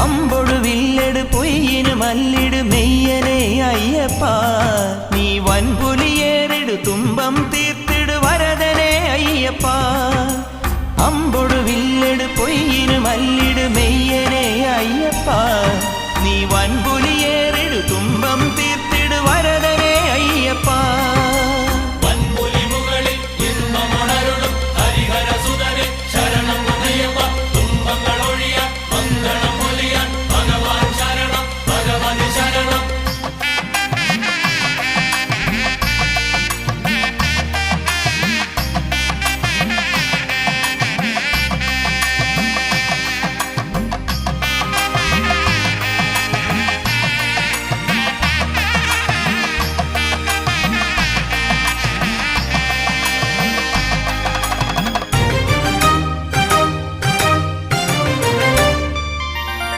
അമ്പൊടു വില്ലെടു പൊയ്യിനു മല്ലിടു മെയ്യനെ അയ്യപ്പ നീ വൻപുലിയേറിടു തുമ്പം തീർത്തിടു വരദനെ അയ്യപ്പ അമ്പൊടു വില്ലെടു പൊയ്യിനു മല്ലിടു മെയ്യനെ